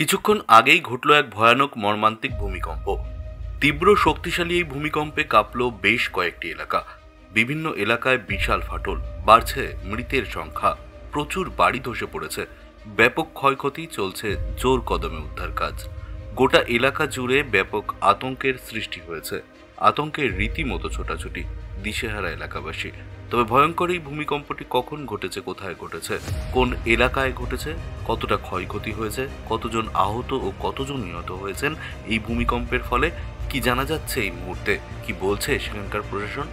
কিছুক্ষণ আগেই ঘটল এক ভয়ানক মর্মান্তিক ভূমিকম্প। তীব্র শক্তিশালী এই ভূমিকম্পে কাঁপল বেশ কয়েকটি এলাকা। বিভিন্ন এলাকায় বিশাল ফাটল, বাড়ছে মৃতের সংখ্যা, প্রচুর বাড়ি ধসে পড়েছে, ব্যাপক ক্ষয়ক্ষতি, চলছে জোর কদমে উদ্ধার কাজ। গোটা এলাকা জুড়ে ব্যাপক আতঙ্কের সৃষ্টি হয়েছে। আতঙ্কের রীতিমতো ছোটাছুটি, দিশেহারা এলাকাবাসী। তবে ভয়ঙ্কর এই ভূমিকম্পটি কখন ঘটেছে, কোথায় ঘটেছে, কোন এলাকায় ঘটেছে, কতটা ক্ষয়ক্ষতি হয়েছে, কতজন আহত ও কতজন নিহত হয়েছেন এই ভূমিকম্পের ফলে, কি জানা যাচ্ছে এই মুহূর্তে, কি বলছে সেখানকার প্রশাসন,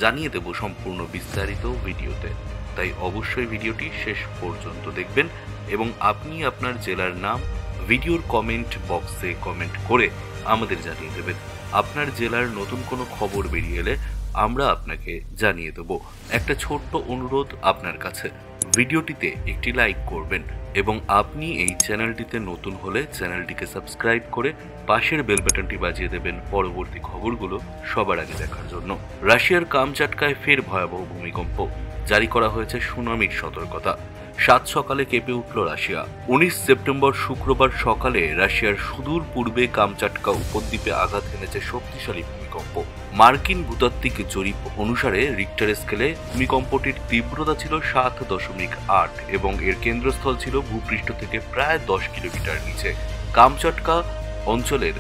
জানিয়ে দেব সম্পূর্ণ বিস্তারিত ভিডিওতে। তাই অবশ্যই ভিডিওটি শেষ পর্যন্ত দেখবেন এবং আপনি আপনার জেলার নাম ভিডিওর কমেন্ট বক্সে কমেন্ট করে আমাদের জানিয়ে দেবেন। আপনার জেলার নতুন কোনো খবর বেরিয়ে এলে আমরা আপনাকে জানিয়ে দেব। একটা ছোট্ট অনুরোধ আপনার কাছে, ভিডিওটিতে একটি লাইক করবেন এবং আপনি এই চ্যানেলটিতে নতুন হলে চ্যানেলটিকে সাবস্ক্রাইব করে পাশের বেল বাটনটি বাজিয়ে দেবেন পরবর্তী খবরগুলো সবার আগে দেখার জন্য। রাশিয়ার কামচাটকায় ফের ভয়াবহ ভূমিকম্প, জারি করা হয়েছে সুনামির সতর্কতা। 7 সকালে কেঁপে উঠল রাশিয়া। 19 সেপ্টেম্বর শুক্রবার সকালে রাশিয়ার সুদূর পূর্বে কামচাটকা উপদ্বীপে আঘাত এনেছে শক্তিশালী ভূমিকম্প। মার্কিন ভূতাত্ত্বিক জরিপ অনুসারে রিক্টার স্কেলে ভূমিকম্পটির তীব্রতা ছিল 7.8 এবং এর কেন্দ্রস্থল ছিল ভূপৃষ্ঠ থেকে প্রায় 10 কিলোমিটার নিচে। কামচাটকা অঞ্চলের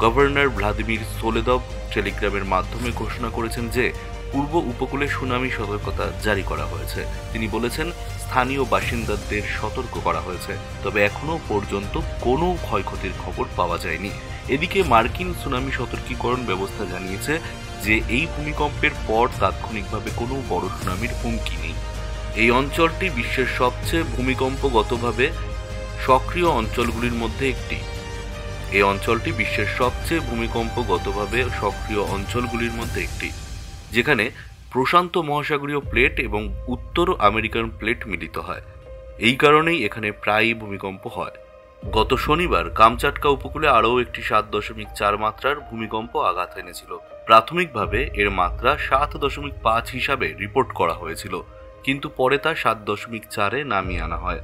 গভর্নর ভ্লাদিমির সোলেদভ টেলিগ্রামের মাধ্যমে ঘোষণা করেছেন যে পূর্ব উপকূলে সুনামি সতর্কতা জারি করা হয়েছে। তিনি বলেছেন, স্থানীয় বাসিন্দাদের সতর্ক করা হয়েছে, তবে এখনো পর্যন্ত কোনো ক্ষয়ক্ষতির খবর পাওয়া যায়নি। এদিকে মার্কিন সুনামি সতর্কীকরণ ব্যবস্থা জানিয়েছে যে এই ভূমিকম্পের পর তাৎক্ষণিকভাবে কোনো বড় সুনামির হুমকি নেই। এই অঞ্চলটি বিশ্বের সবচেয়ে ভূমিকম্পগতভাবে সক্রিয় অঞ্চলগুলির মধ্যে একটি। এই অঞ্চলটি বিশ্বের সবচেয়ে ভূমিকম্পগতভাবে সক্রিয় অঞ্চলগুলির মধ্যে একটি, যেখানে প্রশান্ত মহাসাগরীয় প্লেট এবং উত্তর আমেরিকান প্লেট মিলিত হয়। এই কারণেই এখানে প্রায়ই ভূমিকম্প হয়। গত শনিবার কামচাটকা উপকূলে আরও একটি 7.4 মাত্রার ভূমিকম্প আঘাত এনেছিল। প্রাথমিকভাবে এর মাত্রা 7.5 হিসাবে রিপোর্ট করা হয়েছিল, কিন্তু পরে তা 7.4-এ নামিয়ে আনা হয়।